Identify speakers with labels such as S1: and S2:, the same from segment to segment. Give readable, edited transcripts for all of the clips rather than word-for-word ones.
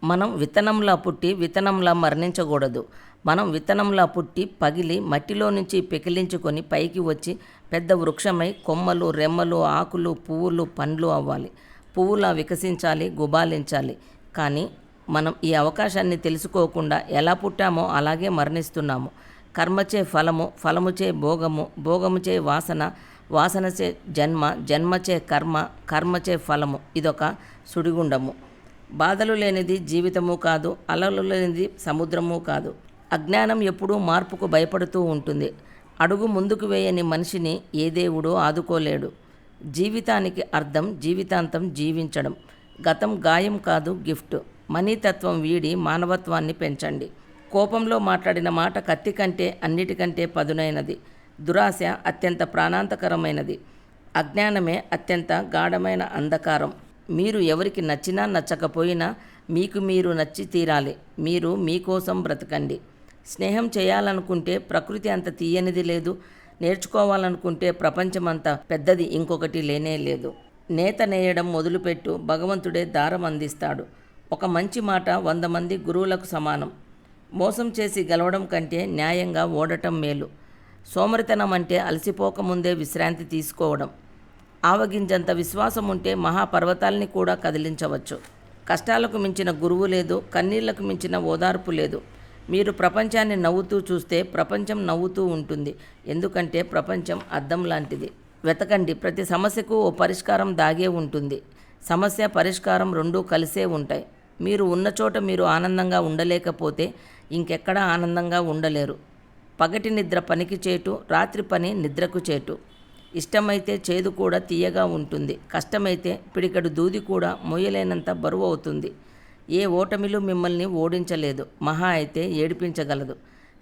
S1: మనం విత్తనంలా పుట్టి విత్తనంలా మరణించకూడదు. మనం విత్తనంలా పుట్టి పగిలి మట్టిలో నుంచి పెకిలించుకొని పైకి వచ్చి పెద్ద వృక్షమై కొమ్మలు, రెమ్మలు, ఆకులు, పువ్వులు, పండ్లు అవ్వాలి. పువ్వులా వికసించాలి, గుబాలించాలి. కానీ మనం ఈ అవకాశాన్ని తెలుసుకోకుండా ఎలా పుట్టామో అలాగే మరణిస్తున్నాము. కర్మచే ఫలము, ఫలముచే భోగము, భోగముచే వాసన, వాసనచే జన్మ, జన్మచే కర్మ, కర్మచే ఫలము. ఇదొక సుడిగుండము. బాధలు లేనిది జీవితము కాదు, అలలు లేనిది సముద్రము కాదు. అజ్ఞానం ఎప్పుడూ మార్పుకు భయపడుతూ ఉంటుంది. అడుగు ముందుకు వేయని మనిషిని ఏ దేవుడూ ఆదుకోలేడు. జీవితానికి అర్థం జీవితాంతం జీవించడం. గతం గాయం కాదు, గిఫ్ట్. మనీతత్వం వీడి మానవత్వాన్ని పెంచండి. కోపంలో మాట్లాడిన మాట కత్తి కంటే అన్నిటికంటే పదునైనది. దురాశ అత్యంత ప్రాణాంతకరమైనది. అజ్ఞానమే అత్యంత గాఢమైన అంధకారం. మీరు ఎవరికి నచ్చినా నచ్చకపోయినా మీకు మీరు నచ్చి తీరాలి. మీరు మీకోసం బ్రతకండి. స్నేహం చేయాలనుకుంటే ప్రకృతి అంత తీయనిది లేదు. నేర్చుకోవాలనుకుంటే ప్రపంచం అంత పెద్దది ఇంకొకటి లేనే లేదు. నేత నేయడం మొదలుపెట్టు, భగవంతుడే దారం అందిస్తాడు. ఒక మంచి మాట 100 మంది గురువులకు సమానం. మోసం చేసి గెలవడం కంటే న్యాయంగా ఓడటం మేలు. సోమరితనం అంటే అలసిపోకముందే విశ్రాంతి తీసుకోవడం. ఆవగింజంత విశ్వాసం ఉంటే మహాపర్వతాల్ని కూడా కదిలించవచ్చు. కష్టాలకు మించిన గురువు లేదు, కన్నీళ్లకు మించిన ఓదార్పు లేదు. మీరు ప్రపంచాన్ని నవ్వుతూ చూస్తే ప్రపంచం నవ్వుతూ ఉంటుంది. ఎందుకంటే ప్రపంచం అద్దం లాంటిది. వెతకండి, ప్రతి సమస్యకు ఓ పరిష్కారం దాగే ఉంటుంది. సమస్య, పరిష్కారం రెండూ కలిసే ఉంటాయి. మీరు ఉన్న చోట మీరు ఆనందంగా ఉండలేకపోతే ఇంకెక్కడా ఆనందంగా ఉండలేరు. పగటి నిద్ర పనికి చేటు, రాత్రి పని నిద్రకు చేటు. ఇష్టమైతే చేదు కూడా తీయగా ఉంటుంది. కష్టమైతే పిడికెడు దూది కూడా మోయలేనంత బరువు అవుతుంది. ఏ ఓటమిలు మిమ్మల్ని ఓడించలేదు, మహా అయితే ఏడిపించగలదు.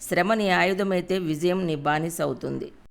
S1: శ్రమ నీ ఆయుధమైతే విజయం నీ బానిస అవుతుంది.